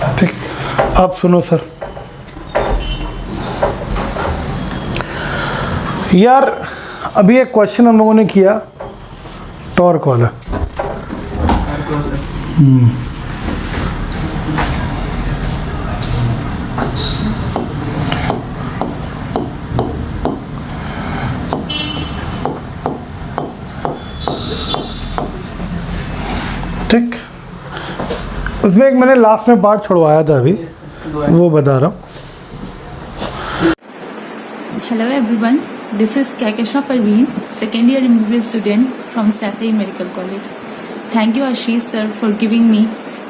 ठीक, आप सुनो सर। यार अभी एक क्वेश्चन हम लोगों ने किया टॉर्क वाला। ठीक, उसमें एक मैंने लास्ट में पार्ट छुड़वाया था अभी, वो बता रहा हूँ। Hello everyone, this is Kaikeshwa Parveen, second year MBBS student from Safei Medical College. Thank you Ashish sir for giving me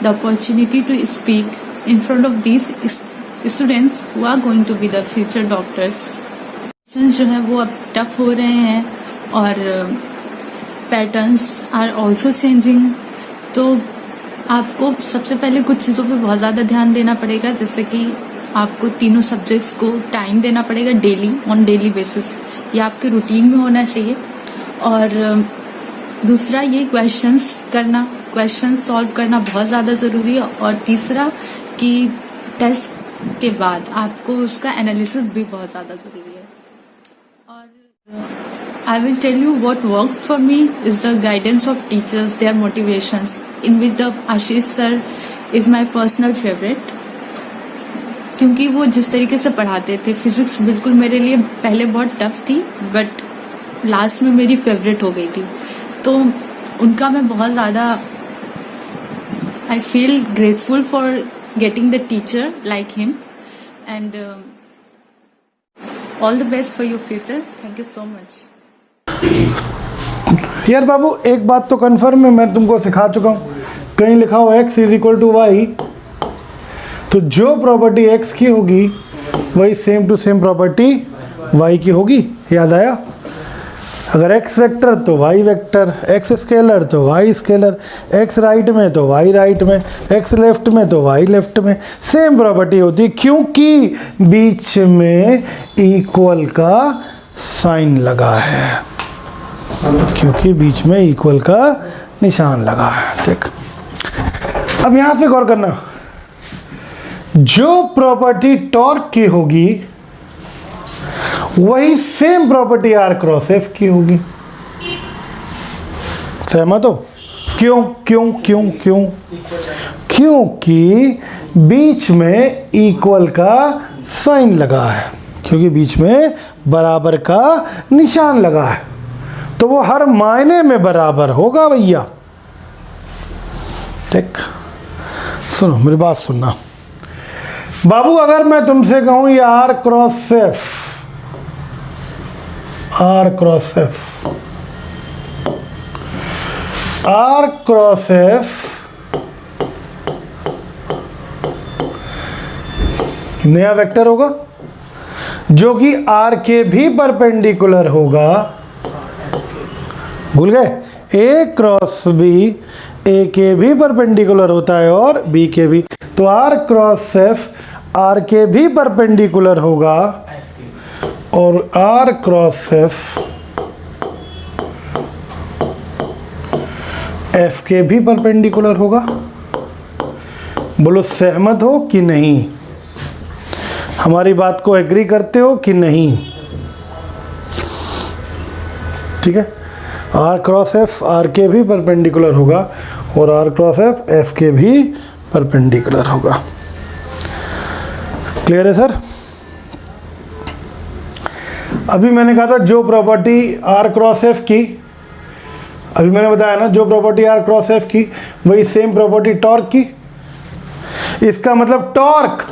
the opportunity to speak in front of these students who are going to be the future doctors. Questions जो है वो अब tough हो रहे हैं और patterns are also changing, तो आपको सबसे पहले कुछ चीज़ों पे बहुत ज़्यादा ध्यान देना पड़ेगा, जैसे कि आपको तीनों सब्जेक्ट्स को टाइम देना पड़ेगा डेली, ऑन डेली बेसिस। ये आपके रूटीन में होना चाहिए। और दूसरा ये क्वेश्चन सॉल्व करना बहुत ज़्यादा ज़रूरी है। और तीसरा कि टेस्ट के बाद आपको उसका एनालिसिस भी बहुत ज़्यादा ज़रूरी है। और I will tell you what work for me is the guidance of teachers, their motivations, in which the Ashish sir is my personal favourite, क्योंकि वो जिस तरीके से पढ़ाते थे, फिजिक्स बिल्कुल मेरे लिए पहले बहुत टफ थी बट लास्ट में मेरी फेवरेट हो गई थी। तो उनका मैं बहुत ज़्यादा I feel grateful for getting the teacher like him and all the best for your future. Thank you so much. यार बाबू एक बात तो कन्फर्म है, मैं तुमको सिखा चुका हूँ, कहीं लिखा हो x = y, तो जो प्रॉपर्टी x की होगी वही same to same property y की होगी। याद आया? अगर x वेक्टर तो y वेक्टर, x स्केलर तो y स्केलर, x राइट में तो y राइट में, x लेफ्ट में तो y लेफ्ट में, सेम प्रॉपर्टी होती है, क्योंकि बीच में इक्वल का साइन लगा है, क्योंकि बीच में इक्वल का निशान लगा है। ठीक, अब यहां से गौर करना, जो प्रॉपर्टी टॉर्क की होगी वही same property r cross F की होगी। सहमत हो? क्यों क्यों क्यों क्यों? क्योंकि बीच में इक्वल का साइन लगा है, क्योंकि बीच में बराबर का निशान लगा है, तो वो हर मायने में बराबर होगा भैया। ठीक, सुनो मेरी बात सुनना बाबू, अगर मैं तुमसे कहूं ये r cross F, r cross F, r cross F नया वेक्टर होगा जो कि आर के भी परपेंडिकुलर होगा। भूल गए? ए क्रॉस बी ए के भी परपेंडिकुलर होता है और बी के भी, तो आर क्रॉस एफ आर के भी परपेंडिकुलर होगा और आर क्रॉस एफ एफ के भी परपेंडिकुलर होगा। बोलो सहमत हो कि नहीं? हमारी बात को एग्री करते हो कि नहीं? ठीक है, आर क्रॉस एफ आर के भी परपेंडिकुलर होगा और आर क्रॉस एफ एफ के भी परपेंडिकुलर होगा। क्लियर है सर? अभी मैंने कहा था जो प्रॉपर्टी आर क्रॉस एफ की, अभी मैंने बताया ना, जो प्रॉपर्टी आर क्रॉस एफ की वही सेम प्रॉपर्टी टॉर्क की। इसका मतलब टॉर्क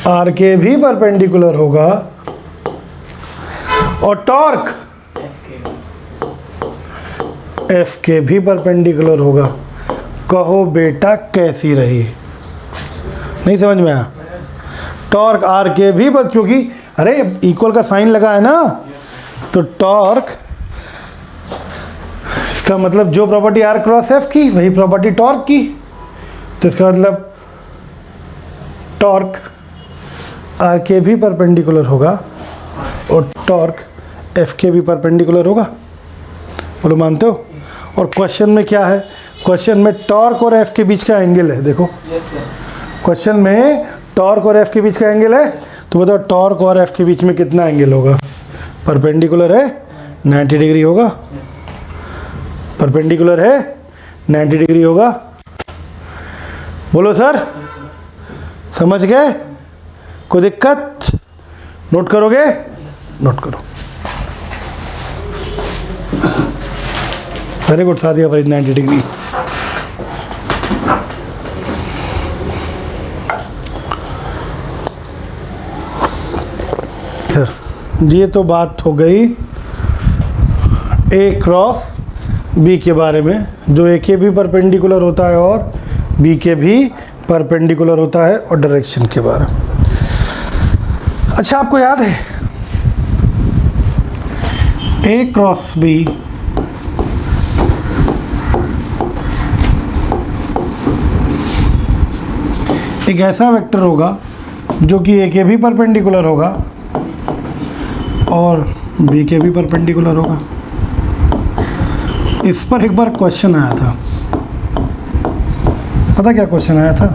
आर के भी परपेंडिकुलर होगा और टॉर्क एफ के भी परपेंडिकुलर होगा। कहो बेटा कैसी रही? नहीं समझ में आया? टॉर्क आर के भी क्योंकि अरे इक्वल का साइन लगा है ना, तो टॉर्क, इसका मतलब जो प्रॉपर्टी आर क्रॉस एफ की वही प्रॉपर्टी टॉर्क की, तो इसका मतलब टॉर्क आर के भी परपेंडिकुलर होगा और टॉर्क एफ के भी परपेंडिकुलर होगा। बोलो मानते हो? और क्वेश्चन में क्या है? क्वेश्चन में टॉर्क और एफ के बीच का एंगल है, देखो क्वेश्चन में टॉर्क और एफ के बीच का एंगल है, तो बताओ टॉर्क और एफ के बीच में कितना एंगल होगा? परपेंडिकुलर है 90 डिग्री होगा, परपेंडिकुलर है 90 डिग्री होगा। बोलो सर, समझ गए? कोई दिक्कत? नोट करोगे? नोट करो। Very good Sadia Farid, 90 degree. Sir ये तो बात हो गई ए क्रॉस बी के बारे में, जो ए के भी परपेंडिकुलर होता है और बी के भी परपेंडिकुलर होता है, और डायरेक्शन के बारे में। अच्छा, आपको याद है ए क्रॉस बी एक ऐसा वेक्टर होगा जो कि ए के भी परपेंडिकुलर होगा और बी के भी परपेंडिकुलर होगा। इस पर एक बार क्वेश्चन आया था, पता क्या क्वेश्चन आया था?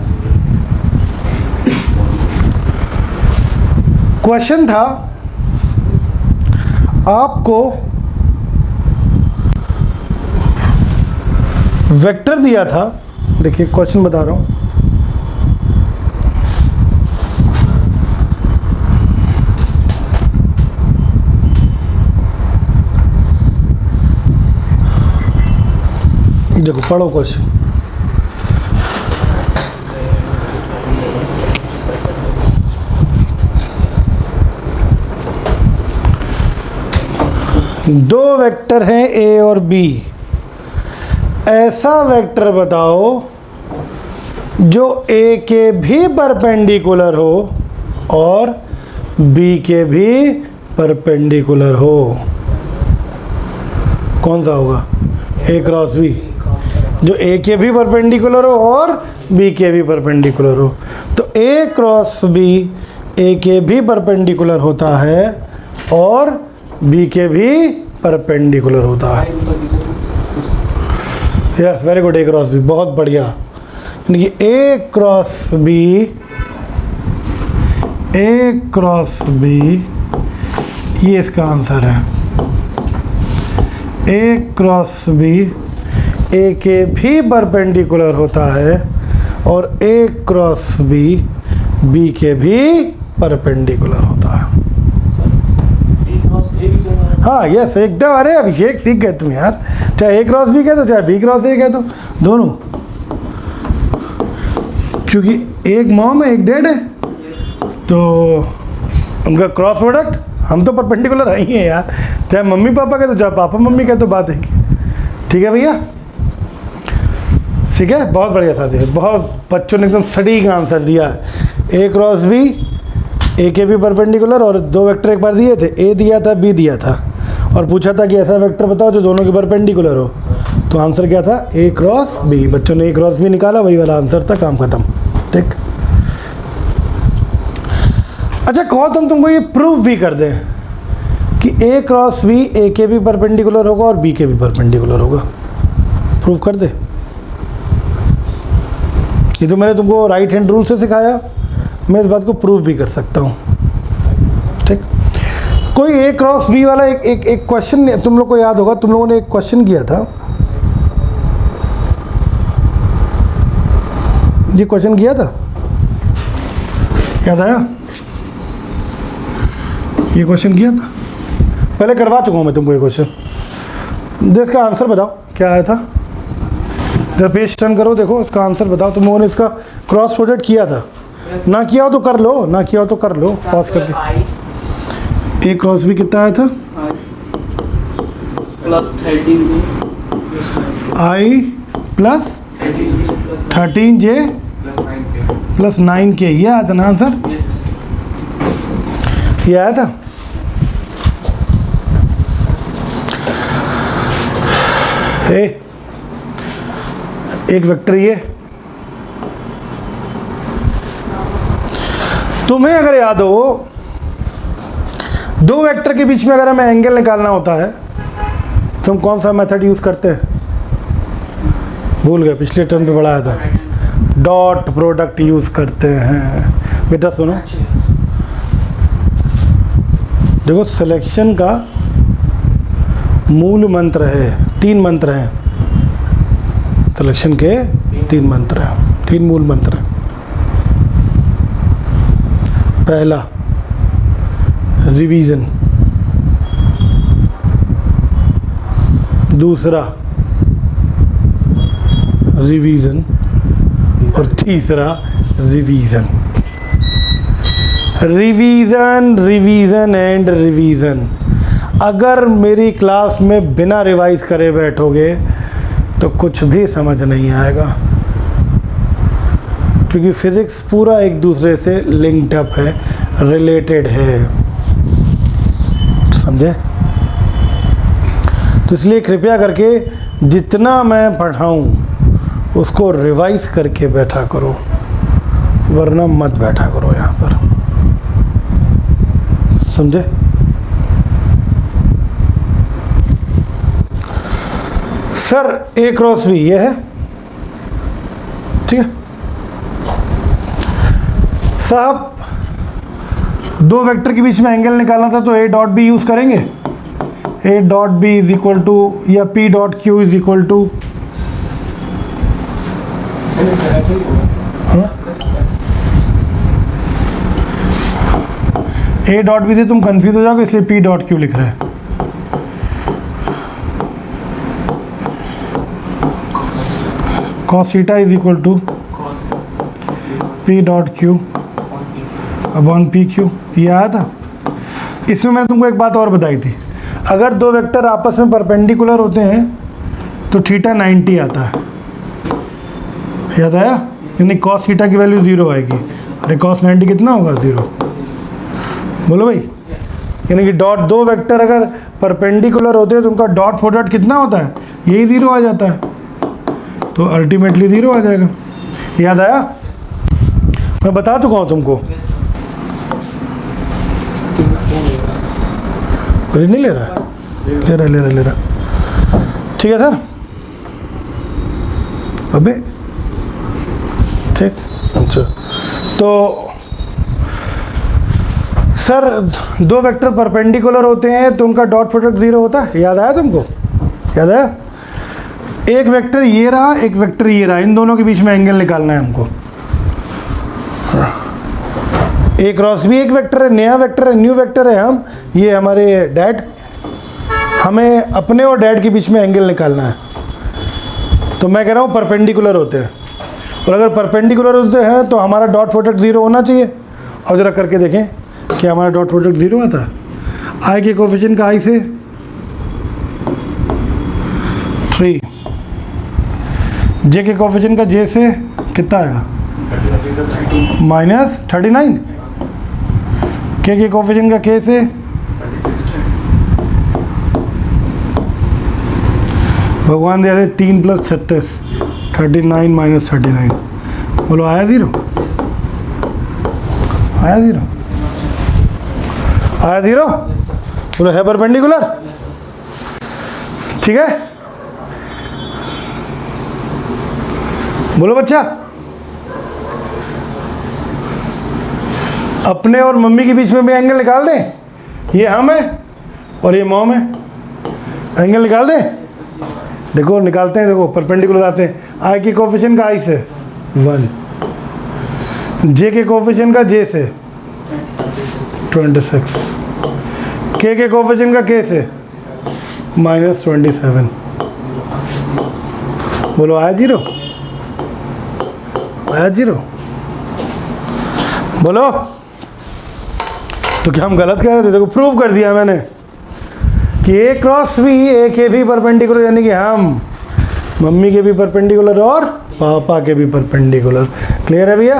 क्वेश्चन था आपको वेक्टर दिया था, देखिए क्वेश्चन बता रहा हूं, देखो पढ़ो क्वेश्चन। दो वेक्टर हैं ए और बी, ऐसा वेक्टर बताओ जो ए के भी परपेंडिकुलर हो और बी के भी परपेंडिकुलर हो। कौन सा होगा? ए क्रॉस बी, जो ए के भी परपेंडिकुलर हो और बी के भी परपेंडिकुलर हो। तो ए क्रॉस बी ए के भी परपेंडिकुलर होता है और बी के भी परपेंडिकुलर होता है। यस, वेरी गुड, ए क्रॉस बी, बहुत बढ़िया। यानी कि ए क्रॉस बी ये इसका आंसर है। ए क्रॉस बी ए के भी परपेंडिकुलर होता है और ए क्रॉस बी के भी परपेंडिकुलर होता है। हाँ यस, एकदम। अरे अभिषेक सीख गए तुम यार, चाहे ए क्रॉस बी कह दो चाहे बी क्रॉस ए कह दो, दोनों, क्योंकि एक मॉम है एक डैड है, तो उनका क्रॉस प्रोडक्ट, हम तो परपेंडिकुलर ही हैं यार, चाहे मम्मी पापा कह दो चाहे पापा मम्मी कह दो, बात है। ठीक है भैया, ठीक है, बहुत बढ़िया साथी है, बहुत बच्चों ने एकदम सटीक आंसर दिया है। ए क्रॉस बी ए के भी परपेंडिकुलर, और दो वेक्टर एक बार दिए थे, ए दिया था बी दिया था, और पूछा था कि ऐसा वेक्टर बताओ जो दोनों के परपेंडिकुलर हो, तो आंसर क्या था? ए क्रॉस बी। बच्चों ने ए क्रॉस बी निकाला, वही वाला आंसर था, काम खत्म। ठीक। अच्छा, कहो तुमको ये प्रूव भी कर दें कि ए क्रॉस बी ए के भी परपेंडिकुलर होगा और बी के भी परपेंडिकुलर होगा, प्रूव कर दे। ये तो मैंने तुमको राइट हैंड रूल से सिखाया, मैं इस बात को प्रूव भी कर सकता हूँ। ठीक। कोई ए क्रॉस बी वाला एक क्वेश्चन तुम लोग को याद होगा, तुम लोगों ने एक क्वेश्चन किया था, ये क्वेश्चन किया था, याद आया? ये क्वेश्चन किया था, पहले करवा चुका हूँ मैं तुमको ये क्वेश्चन। इसका आंसर बताओ क्या आया था, जब पेज टर्न करो, देखो इसका आंसर बताओ। तुम लोगों ने इसका क्रॉस प्रोडक्ट किया था, ना किया हो तो कर लो, ना किया हो तो कर लो, पॉज करके। ए क्रॉस भी कितना आया था? आई प्लस 13J प्लस 9K, ये आया था ना आंसर? ये आया था। एक वेक्टर ये, तुम्हें अगर याद हो, दो वेक्टर के बीच में अगर हमें एंगल निकालना होता है तो हम कौन सा मेथड यूज करते हैं? भूल गए, पिछले टर्म पे पढ़ाया था। डॉट प्रोडक्ट यूज़ करते हैं। बेटा सुनो, देखो सिलेक्शन का मूल मंत्र है, 3 मंत्र हैं सिलेक्शन के, 3 मंत्र हैं, 3 मूल मंत्र हैं। पहला रिवीजन, दूसरा रिवीजन और तीसरा revision. Revision, revision and revision. अगर मेरी क्लास में बिना रिवाइज करे बैठोगे तो कुछ भी समझ नहीं आएगा, क्योंकि फिजिक्स पूरा एक दूसरे से लिंक्ड अप है, रिलेटेड है, समझे? तो इसलिए कृपया करके जितना मैं पढ़ाऊँ उसको रिवाइज करके बैठा करो, वरना मत बैठा करो यहाँ पर, समझे? सर A क्रॉस B ये है, ठीक है साहब। 2 वेक्टर के बीच में एंगल निकालना था तो A डॉट B यूज़ करेंगे। A dot B is equal to या P dot Q is equal to, A dot B से तुम कंफ्यूज हो जाओगे, इसलिए P डॉट Q लिख रहे हैं। cos theta is equal to P dot Q upon PQ, ये आया था। इसमें मैंने तुमको एक बात और बताई थी, अगर 2 वेक्टर आपस में परपेंडिकुलर होते हैं तो थीटा 90 आता है, याद आया? यानी cos थीटा की वैल्यू 0 आएगी। अरे cos 90 कितना होगा? 0। बोलो भाई, यानी कि डॉट 2 वेक्टर अगर परपेंडिकुलर होते हैं तो उनका डॉट प्रोडक्ट कितना होता है? यही 0 आ जाता है, तो अल्टीमेटली 0 आ जाएगा। याद आया? मैं बता चुका हूँ तुमको। नहीं ले रहा है? ले रहा। ठीक है सर, अबे ठीक, अच्छा। तो सर 2 वेक्टर परपेंडिकुलर होते हैं तो उनका डॉट प्रोडक्ट 0 होता है, याद आया तुमको? याद आया? एक वेक्टर ये रहा, एक वेक्टर ये रहा, इन दोनों के बीच में एंगल निकालना है हमको। A क्रॉस B एक वेक्टर है, नया वेक्टर है, न्यू वेक्टर है, हम ये हमारे डैड, हमें अपने और डैड के बीच में एंगल निकालना है। तो मैं कह रहा हूँ परपेंडिकुलर होते हैं, और अगर परपेंडिकुलर होते हैं तो हमारा डॉट प्रोडक्ट 0 होना चाहिए। और ज़रा करके देखें कि हमारा डॉट प्रोडक्ट 0 आता है। I के कोफिशिएंट का I से 3, J के कोफिशिएंट का J से कितना आएगा? -39। K के कोफिशिएंट का K से भगवान दे 3 + 36, 39 - 39। बोलो आया 0? आया 0? आया 0? बोलो है परपेंडिकुलर? ठीक है, बोलो बच्चा। अपने और मम्मी के बीच में भी एंगल निकाल दें, ये हम है और ये मॉम है, एंगल निकाल दें। देखो निकालते हैं, देखो परपेंडिकुलर आते हैं। I के कोफिशिएंट का I से 1, J के कोफिशिएंट का J से 26, K के कोफिशिएंट का K से -27। बोलो आया 0? आया 0? बोलो। तो क्या हम गलत कह रहे थे? देखो प्रूव कर दिया मैंने कि A क्रॉस B A के भी परपेंडिकुलर, यानी कि हम मम्मी के भी परपेंडिकुलर और पापा के भी परपेंडिकुलर। क्लियर है भैया?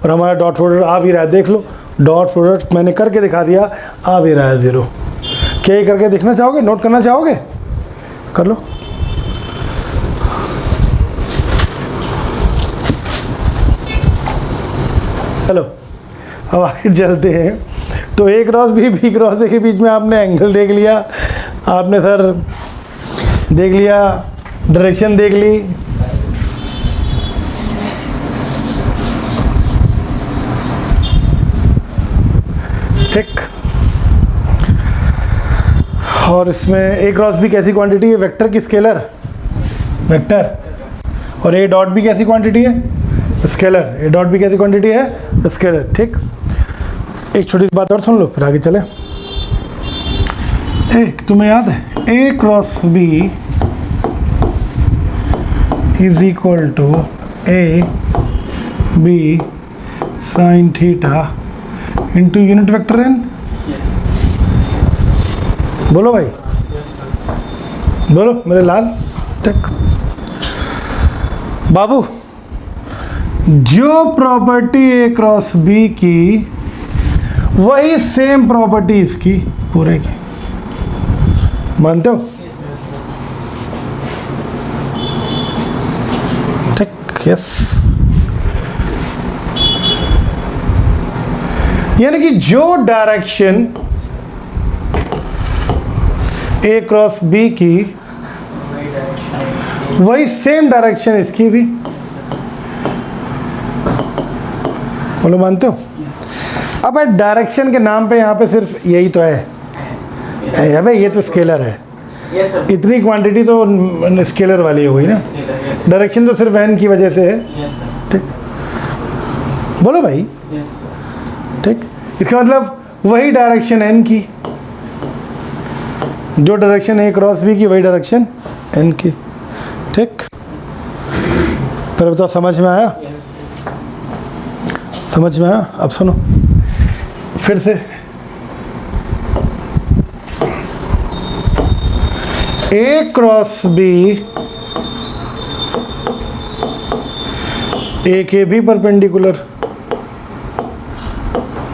और हमारा डॉट प्रोडक्ट आ भी रहा है, देख लो डॉट प्रोडक्ट मैंने करके दिखा दिया, आ भी रहा है 0। क्या ये करके देखना चाहोगे? नोट करना चाहोगे? कर लो। चलो अब आगे चलते हैं। तो A cross B B cross A के बीच में आपने एंगल देख लिया, आपने सर देख लिया, डायरेक्शन देख ली, और इसमें ए क्रॉस बी कैसी क्वांटिटी है? वेक्टर की स्केलर? वेक्टर। और ए डॉट बी कैसी क्वांटिटी है? स्केलर। ए डॉट बी कैसी क्वांटिटी है? स्केलर। ठीक, एक छोटी सी बात और सुन लो फिर आगे चले। एक तुम्हें याद है, A cross B is equal to A B sine theta into unit vector N. बोलो भाई, बोलो मेरे लाल। ठीक बाबू, जो प्रॉपर्टी ए क्रॉस बी की वही सेम प्रॉपर्टी इसकी पूरे की, मानते हो? ठीक, यस। यानी कि जो डायरेक्शन ए क्रॉस बी की वही सेम डायरेक्शन इसकी भी। बोलो मानते हो? अब डायरेक्शन के नाम पे यहाँ पे सिर्फ यही तो है, अबे ये तो स्केलर है। इतनी क्वांटिटी तो स्केलर वाली हो गई ना। डायरेक्शन तो सिर्फ एन की वजह से है। ठीक, बोलो भाई। ठीक, इसका मतलब वही डायरेक्शन एन की, जो डायरेक्शन ए क्रॉस बी की वही डायरेक्शन एन की। ठीक, फिर बताओ समझ में आया? समझ में आया? अब सुनो फिर से। ए क्रॉस बी ए के भी परपेंडिकुलर।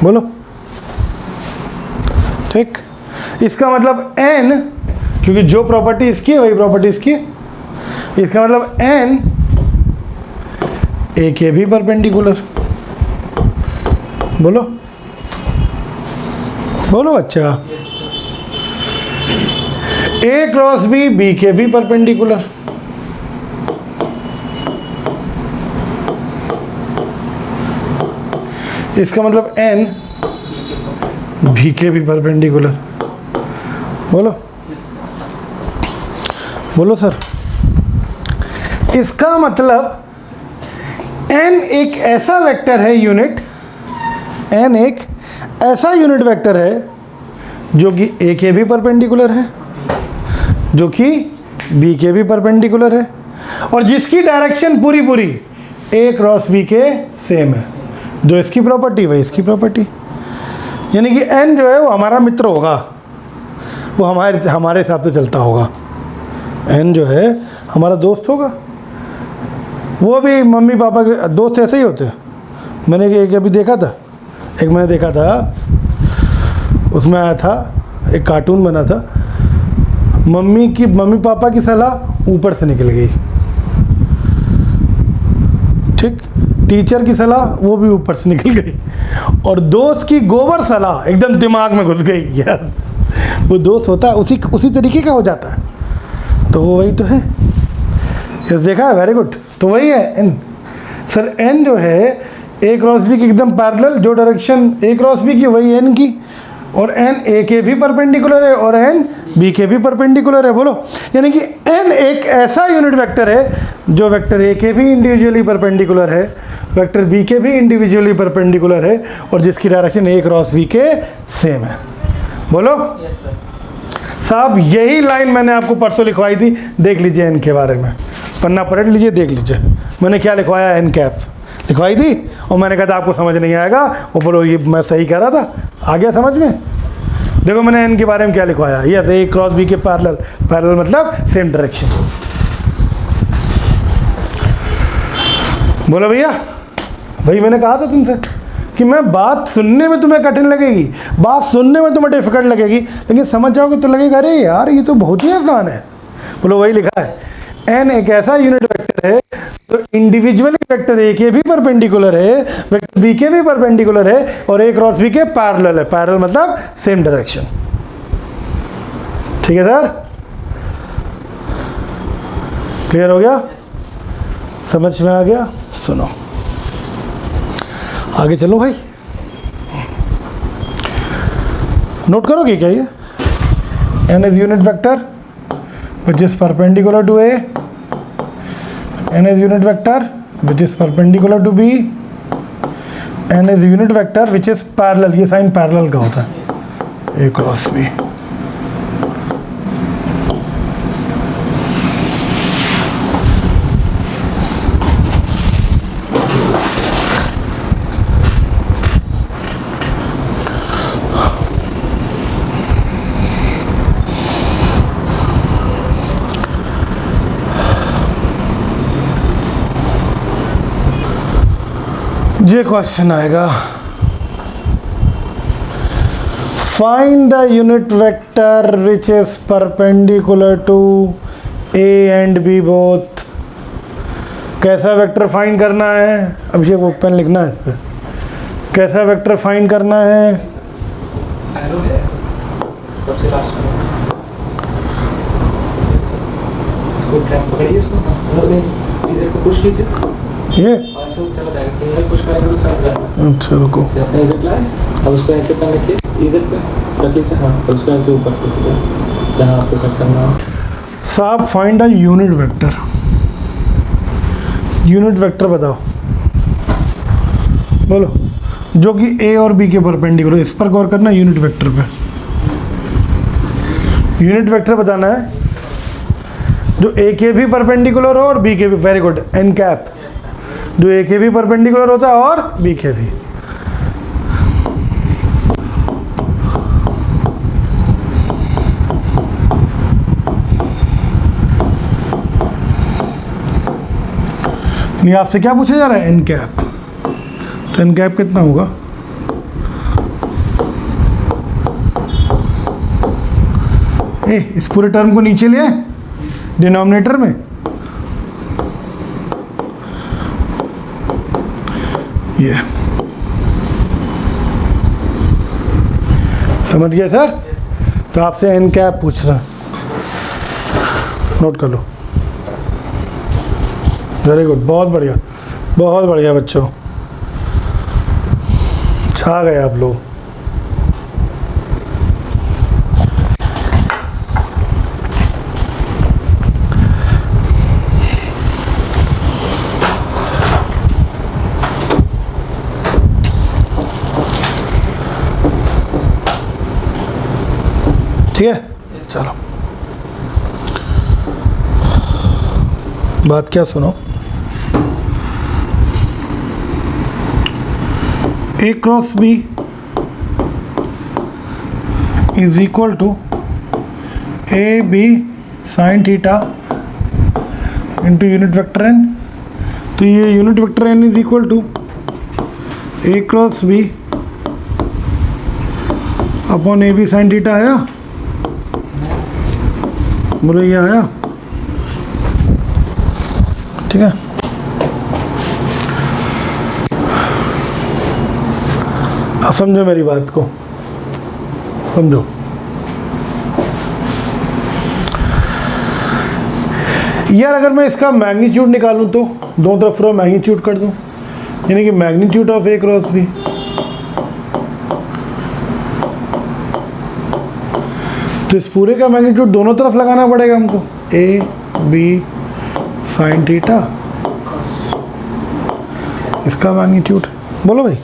बोलो। ठीक, इसका मतलब एन, क्योंकि जो प्रॉपर्टी इसकी है वही प्रॉपर्टी इसकी है, इसका मतलब एन ए के भी परपेंडिकुलर। बोलो बोलो अच्छा। ए क्रॉस बी बी के भी परपेंडिकुलर। इसका मतलब एन भी के भी परपेंडिकुलर। बोलो बोलो सर। इसका मतलब एन एक ऐसा वेक्टर है यूनिट, एन एक ऐसा यूनिट वेक्टर है जो कि ए के भी परपेंडिकुलर है, जो कि बी के भी परपेंडिकुलर है, और जिसकी डायरेक्शन पूरी पूरी ए क्रॉस बी के सेम है। जो इसकी प्रॉपर्टी वही इसकी प्रॉपर्टी। यानी कि एन जो है वो हमारा मित्र होगा, वो हमारे हिसाब से चलता होगा। एन जो है हमारा दोस्त होगा। वो भी मम्मी पापा के दोस्त ऐसे ही होते हैं। मैंने एक अभी देखा था, एक मैंने देखा था, उसमें आया था एक कार्टून बना था, मम्मी पापा की सलाह ऊपर से निकल गई। ठीक, टीचर की सलाह वो भी ऊपर से निकल गई, और दोस्त की गोबर सलाह एकदम दिमाग में घुस गई। यार वो दोस्त होता है उसी तरीके का हो जाता है। तो वो वही तो है। यस, देखा है, वेरी गुड। तो वही है एन। सर एन जो है ए क्रॉस बी की एकदम पैरेलल, जो डायरेक्शन ए क्रॉस बी की वही एन की, और एन ए के भी परपेंडिकुलर है और एन बी के भी परपेंडिकुलर है। बोलो, यानी कि एन एक ऐसा यूनिट वेक्टर है जो वेक्टर ए के भी इंडिविजुअली परपेंडिकुलर है, वेक्टर बी के भी इंडिविजुअली परपेंडिकुलर है, और जिसकी डायरेक्शन ए क्रॉस बी के सेम है। बोलो साहब, यही लाइन मैंने आपको परसों लिखवाई थी, देख लीजिए एन के बारे में, पन्ना पलट लीजिए, देख लीजिए मैंने क्या लिखवाया। एन कैप लिखवाई थी, और मैंने कहा था आपको समझ नहीं आएगा, वो बोलो ये मैं सही कह रहा था, आ गया समझ में। देखो मैंने एन के बारे में क्या लिखवाया। यस, ए क्रॉस बी के पैरेलल, पैरेलल मतलब सेम डायरेक्शन। बोलो भैया, भाई मैंने कहा था तुमसे कि मैं बात सुनने में तुम्हें कठिन लगेगी, बात सुनने में तुम्हें डिफिकल्ट लगेगी, लेकिन समझ जाओगे तो लगेगा अरे यार ये तो बहुत ही आसान है। बोलो वही लिखा है, एन एक ऐसा यूनिट वेक्टर है तो इंडिविजुअली वेक्टर ए के भी परपेंडिकुलर है, वेक्टर बी के भी परपेंडिकुलर है, और ए क्रॉस बी के पैरेलल है। पैरेलल मतलब सेम डायरेक्शन। ठीक है सर, क्लियर हो गया? समझ में आ गया? सुनो आगे चलो भाई, नोट करोगे क्या ये? n is unit vector which is perpendicular to A, n is unit vector which is perpendicular to B, n is unit vector which is parallel, ये साइन पैरेलल का होता है A क्रॉस B। ये question आएगा, find the unit vector which is perpendicular to A and B both. कैसा vector find करना है? अभिषेक वो पेन लिखना है इस पर। कैसा वेक्टर फाइंड करना है? सबसे लास्ट में इसको ट्रैक पकड़िए, इसको इधर को पुश कीजिए, ये ऐसे चला जाएगा, सिंगल पुश करेंगे तो चल जाएगा। अच्छा रुको, से अपने इधर लाए, अब उसको ऐसे कर रखिए, इधर पे रख लीजिए, हाँ, और उसको ऐसे ऊपर कर दीजिए जहाँ आपको सेट करना हो। साहब find the unit vector. Unit vector बताओ, बोलो, जो कि ए और बी के परपेंडिकुलर। इस पर गौर करना, यूनिट वेक्टर पे। यूनिट वेक्टर बताना है जो ए के भी परपेंडिकुलर हो और बी के भी। Very good, n cap. जो ए के भी परपेंडिकुलर होता है और बी के भी। ये आपसे क्या पूछा जा रहा है? N cap. तो एन कैप कितना होगा? इस पूरे टर्म को नीचे लिए डिनोमिनेटर में, ये समझ गया सर? तो आपसे एन कैप पूछ रहा, नोट कर लो। वेरी गुड, बहुत बढ़िया, बहुत बढ़िया बच्चों, छा गए आप लोग। ठीक है, चलो बात क्या सुनो। A cross B is equal to A B sine theta into unit vector N. तो ये unit vector N is equal to A cross B upon A B sine theta आया। बोलो ये आया? ठीक है, अब समझो मेरी बात को, समझो। यार अगर मैं इसका मैग्नीट्यूड निकालूं तो दोनों तरफ रो मैग्नीट्यूड कर दूं, यानी कि magnitude of A cross B. तो इस पूरे का मैग्नीट्यूड दोनों तरफ लगाना पड़ेगा हमको। ए बी साइन थीटा, इसका मैग्नीट्यूड। बोलो भाई,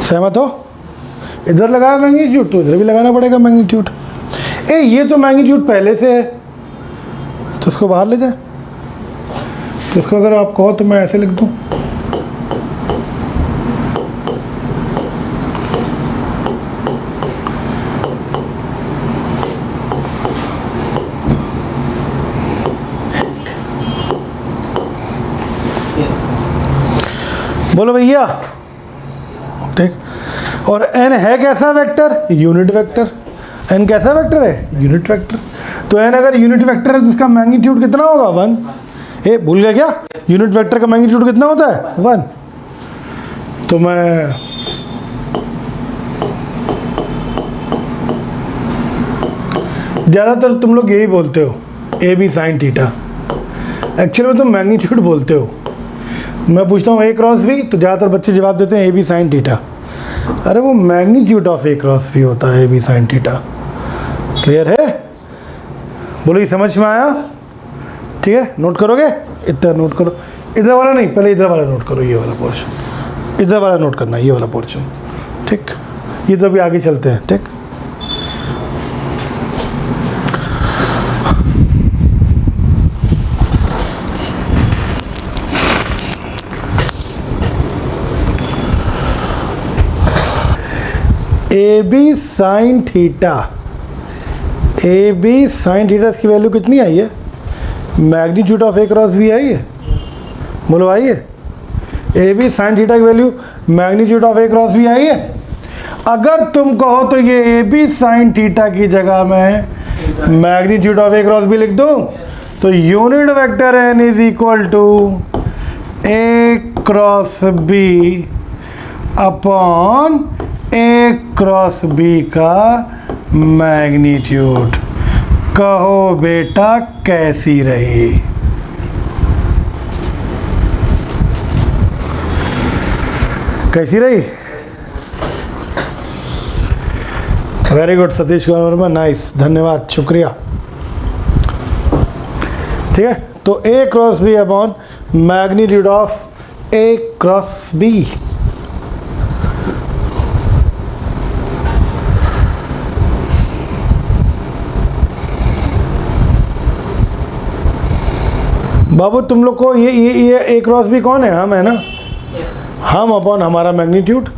सहमत हो? इधर लगाया मैग्नीट्यूड तो इधर भी लगाना पड़ेगा मैग्नीट्यूड। ये तो मैग्नीट्यूड पहले से है तो इसको बाहर ले जाए। तो इसको अगर आप कहो तो मैं ऐसे लिख दूं, बोलो भैया, ठीक। और एन है कैसा वेक्टर? Unit vector. एन कैसा वेक्टर है? Unit vector. तो एन अगर यूनिट वेक्टर है तो इसका मैग्नीट्यूड कितना होगा? 1। भूल गया क्या? यूनिट वेक्टर का मैग्नीट्यूड कितना होता है? 1। तो मैं ज़्यादातर तुम लोग यही बोलते हो, A B sine theta. Actually में तुम मैग्नीट्यूड बोलते हो। मैं पूछता हूँ ए क्रॉस बी, तो ज़्यादातर बच्चे जवाब देते हैं ए बी साइन थीटा। अरे वो magnitude of A cross B होता है A B sine theta. Clear है? बोलो, ये समझ में आया? ठीक है, नोट करोगे? इतना नोट करो, इधर वाला नहीं, पहले इधर वाला नोट करो, ये वाला पोर्शन, इधर वाला नोट करना, ये वाला पोर्शन। ठीक, ये तो अभी आगे चलते हैं। ठीक, A B sine theta, A B sine theta इसकी वैल्यू कितनी आई है? Magnitude of A cross B आई है। बोलो आई है? ए बी साइन थीटा की value magnitude of A cross B आई है। अगर तुम कहो तो ये ए बी साइन थीटा की जगह में magnitude of A cross B लिख दूं, तो unit vector N is equal to A cross B upon A cross B का मैग्नीट्यूड। कहो बेटा कैसी रही? कैसी रही? Very good Satish Kumar Verma, nice, धन्यवाद, शुक्रिया। ठीक है, तो A cross B upon magnitude of A cross B. बाबू तुम लोग को ये ए क्रॉस बी कौन है? हम है ना? हम अपॉन हमारा मैग्नीट्यूड।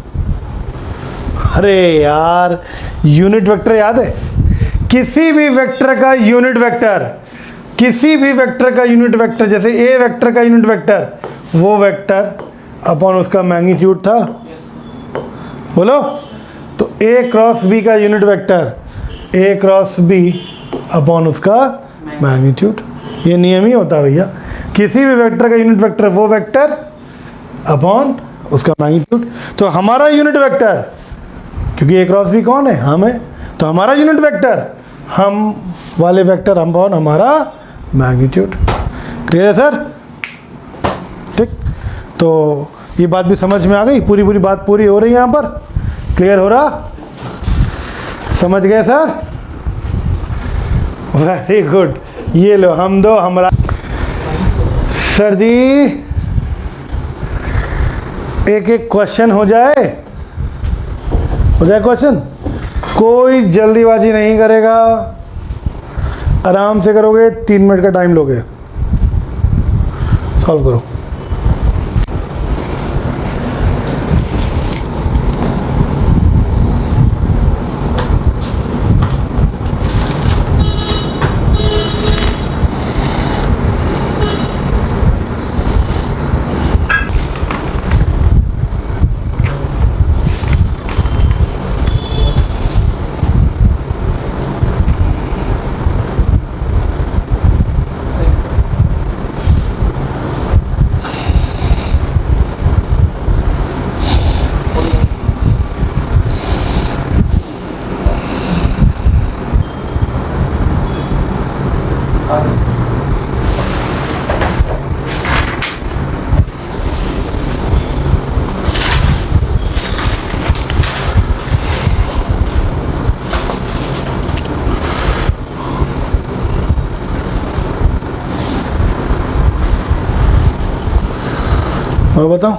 अरे यार, यूनिट वेक्टर याद है? किसी भी वेक्टर का यूनिट वेक्टर, किसी भी वेक्टर का यूनिट वेक्टर, जैसे ए वेक्टर का यूनिट वेक्टर, वो वेक्टर अपॉन उसका मैग्नीट्यूड था। बोलो, तो ए क्रॉस बी का unit vector A cross B upon उसका मैग्नीट्यूड। ये नियम ही होता है भैया, किसी भी वेक्टर का यूनिट वेक्टर वो वेक्टर अपॉन उसका मैग्नीट्यूड। तो हमारा यूनिट वेक्टर, क्योंकि ए क्रॉस बी कौन है? हम है, तो हमारा यूनिट वेक्टर हम वाले वेक्टर अपॉन हमारा मैग्नीट्यूड। क्लियर है सर? ठीक, तो ये बात भी समझ में आ गई, पूरी पूरी बात पूरी हो रही है यहाँ पर। क्लियर हो रहा? समझ गए सर? Very good. ये लो, हम दो हमारा। सर जी एक एक क्वेश्चन हो जाए, हो जाए क्वेश्चन। कोई जल्दीबाजी नहीं करेगा, आराम से करोगे, 3 मिनट का टाइम लोगे, सॉल्व करो। और बताओ,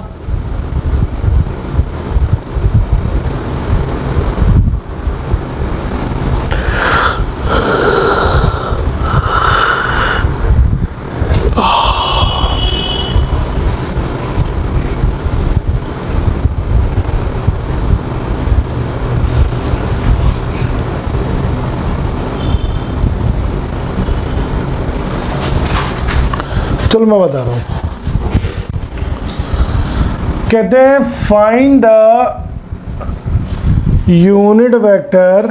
चलो मैं बता रहा हूं। कहते हैं फाइंड द यूनिट वेक्टर।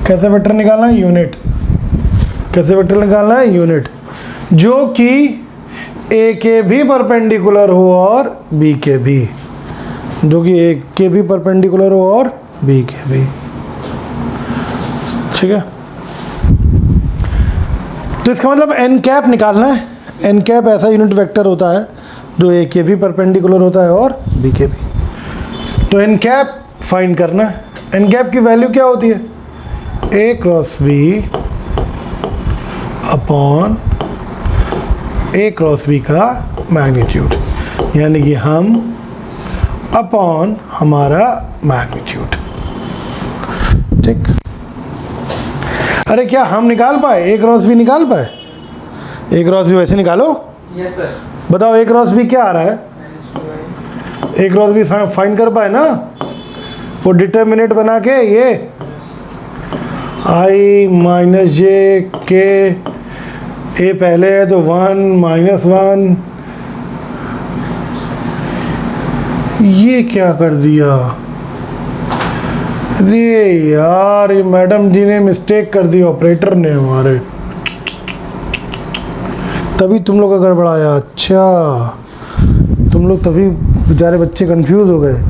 कैसे वेक्टर निकालना है? यूनिट। कैसे वेक्टर निकालना है? यूनिट, जो कि ए के भी परपेंडिकुलर हो और बी के भी, जो कि ए के भी परपेंडिकुलर हो और बी के भी। ठीक है, तो इसका मतलब एन कैप निकालना है। एन कैप ऐसा यूनिट वेक्टर होता है जो ए के भी परपेंडिकुलर होता है और बी के भी। तो एन कैप फाइंड करना है। एन कैप की वैल्यू क्या होती है? A cross B upon A cross B का मैग्नीट्यूड, यानी कि हम अपॉन हमारा मैग्नीट्यूड। ठीक, अरे क्या हम निकाल पाए? ए क्रॉस बी निकाल पाए? ए क्रॉस बी वैसे निकालो। Yes sir. बताओ ए क्रॉस बी क्या आ रहा है? ए क्रॉस बी फाइंड कर पाए ना? वो डिटर्मिनेंट बना के ये आई माइनस जे के, ए पहले है तो 1 -1, ये क्या कर दिया? अरे यार, ये मैडम जी ने मिस्टेक कर दी, ऑपरेटर ने हमारे, तभी तुम लोग का गड़बड़ाया। अच्छा, तुम लोग तभी बेचारे बच्चे कंफ्यूज हो गए।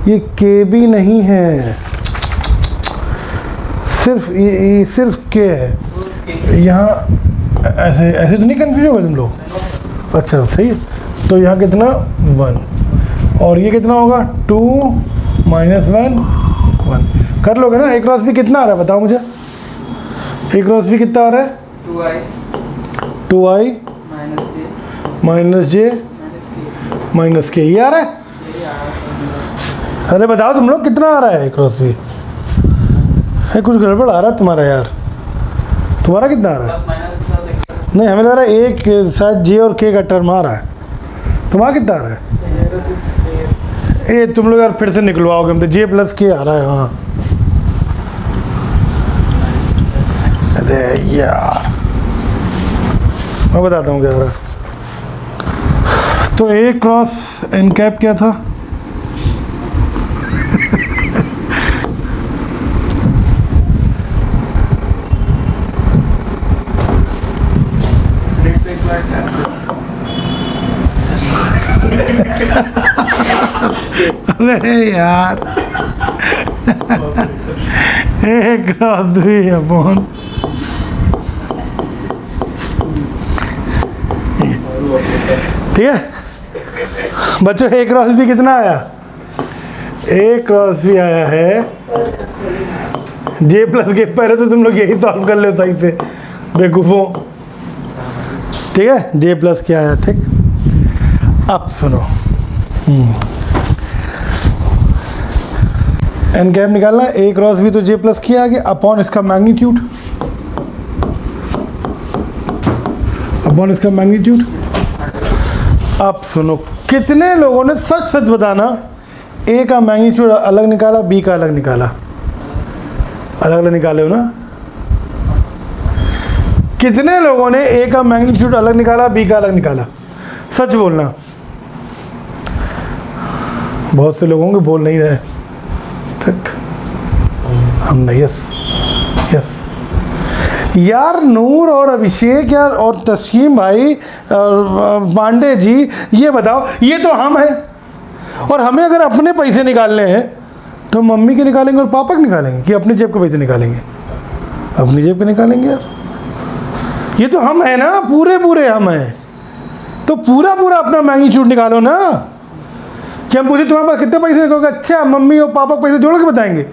ये के भी नहीं है, सिर्फ ये सिर्फ के है। यहाँ ऐसे ऐसे तो नहीं कंफ्यूज हो गए तुम लोग? अच्छा सही है। तो यहाँ कितना 1 और ये कितना होगा 2 -1 1। कर लोगे ना? ए क्रॉस बी कितना आ रहा है बताओ मुझे? ए क्रॉस बी कितना आ रहा है? 2i माइनस जे माइनस के, ये आ रहा है? अरे बताओ तुम लोग कितना आ रहा है ए क्रॉस बी? है कुछ गड़बड़ आ रहा है तुम्हारा यार। तुम्हारा कितना आ रहा है? नहीं, हमें लग रहा है एक शायद जे और के का टर्म आ रहा है। तुम्हारा कितना आ रहा है? ए तुम लोग यार फिर से निकलवाओगे हम तो। जे प्लस के आ रहा है। हाँ अरे यार, मैं बताता हूँ क्या आ रहा है। तो ए क्रॉस एन कैप क्या था? अरे यार, ए क्रॉस बी अपॉन ठीक है बच्चों। ए क्रॉस बी कितना आया? ए क्रॉस बी आया है जे प्लस के। पहले तो तुम लोग यही सॉल्व कर लो सही से बेवकूफ़ों। ठीक है, जे प्लस के आया। ठीक, अब सुनो, एन कैप निकालना। ए क्रॉस बी तो जे प्लस के आ गया अपॉन इसका मैग्नीट्यूड, अपॉन इसका मैग्नीट्यूड। अब सुनो, कितने लोगों ने सच सच बताना ए का मैग्नीट्यूड अलग निकाला, बी का अलग निकाला? अलग अलग निकाले हो ना? कितने लोगों ने ए का मैग्नीट्यूड अलग निकाला, बी का अलग निकाला? सच बोलना। बहुत से लोगों के बोल नहीं रहे। तक हम नहीं। यस यस यार, नूर और अभिषेक यार और तस्कीम भाई पांडे जी, ये बताओ, ये तो हम हैं। और हमें अगर अपने पैसे निकालने हैं तो मम्मी के निकालेंगे और पापा के निकालेंगे कि अपनी जेब के पैसे निकालेंगे? अपनी जेब के निकालेंगे यार। ये तो हम हैं ना, पूरे पूरे हम हैं। तो पूरा पूरा अपना मैग्नीट्यूड निकालो ना। कि हम पूछे तुम्हारे पास कितने पैसे निकलोगे? अच्छा, मम्मी और पापा के पैसे जोड़ के बताएंगे?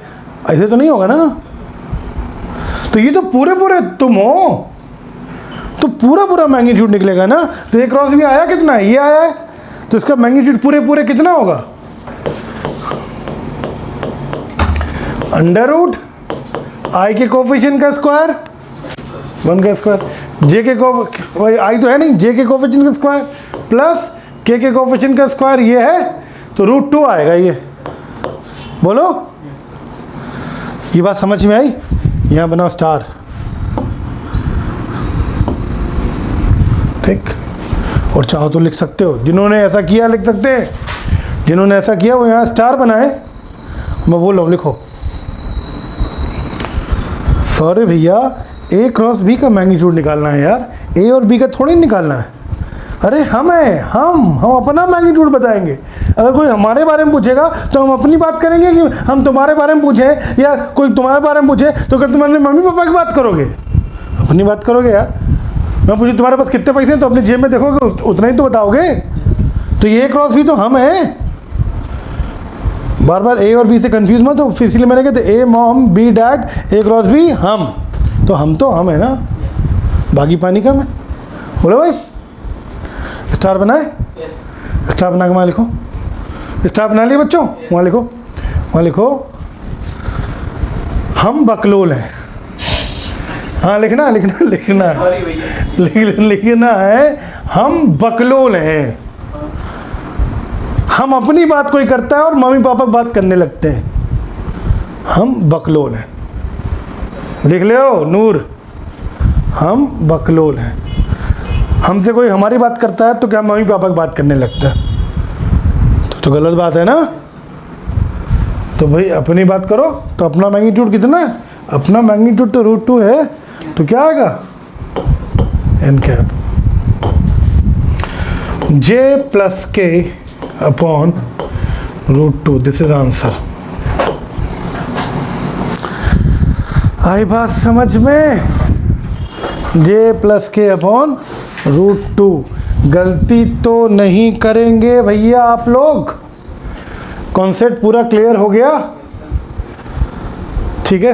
ऐसे तो नहीं होगा ना। तो ये तो पूरे पूरे तुम हो, तो पूरा पूरा मैग्नीट्यूड निकलेगा ना। तो एक क्रॉस भी आया कितना? ये आया है, तो इसका मैग्नीट्यूड पूरे पूरे कितना होगा? अंडर रूट आई के कोफिशिएंट का स्क्वायर 1 का स्क्वायर, जे के आई तो है नहीं, जे के कोफिशिएंट का स्क्वायर प्लस के कोफिशिएंट का स्क्वायर, ये है तो √2 आएगा। ये बोलो, ये बात समझ में आई? यहाँ बनाओ स्टार। ठीक, और चाहो तो लिख सकते हो, जिन्होंने ऐसा किया लिख सकते हैं, जिन्होंने ऐसा किया वो यहाँ स्टार बनाए। मैं बोल रहा हूँ लिखो। सॉरी भैया, ए क्रॉस बी का मैग्नीट्यूड निकालना है यार, ए और बी का थोड़ी निकालना है। अरे हम हैं, हम अपना मैग्नीट्यूड बताएंगे। अगर कोई हमारे बारे में पूछेगा तो हम अपनी बात करेंगे कि हम तुम्हारे बारे में पूछें, या कोई तुम्हारे बारे में पूछे तो क्या तुम्हारे मम्मी पापा की बात करोगे? अपनी बात करोगे यार। मैं पूछूँ तुम्हारे पास कितने पैसे हैं तो अपनी जेब में देखोगे, उतना ही तो बताओगे। तो ये क्रॉस भी तो हम हैं। बार बार ए और बी से कंफ्यूज मत हो, इसलिए मैंने कहते ए मॉम बी डैड ए क्रॉस बी हम, तो हम है ना, बाकी पानी कम है। बोलो भाई, स्टार बनाए, स्टार बना के वहाँ लिखो, स्टार बना लिए बच्चों, वहाँ लिखो, वहाँ लिखो हम बकलोल हैं। हाँ लिखना लिखना लिखना लिखना है हम बकलोल हैं। हम अपनी बात कोई करता है और मम्मी पापा बात करने लगते हैं, हम बकलोल हैं। लिख ले हो नूर, हम बकलोल हैं। हमसे कोई हमारी बात करता है तो क्या मम्मी पापा की बात करने लगता है, तो गलत बात है ना। तो भाई अपनी बात करो। तो अपना मैग्नीट्यूड कितना है, अपना मैग्नीट्यूड तो √2 है, तो क्या आएगा n cap j plus k upon √2। This is answer. आई बात समझ में, j प्लस k अपॉन √2। गलती तो नहीं करेंगे भैया आप लोग, कॉन्सेप्ट पूरा क्लियर हो गया, ठीक है।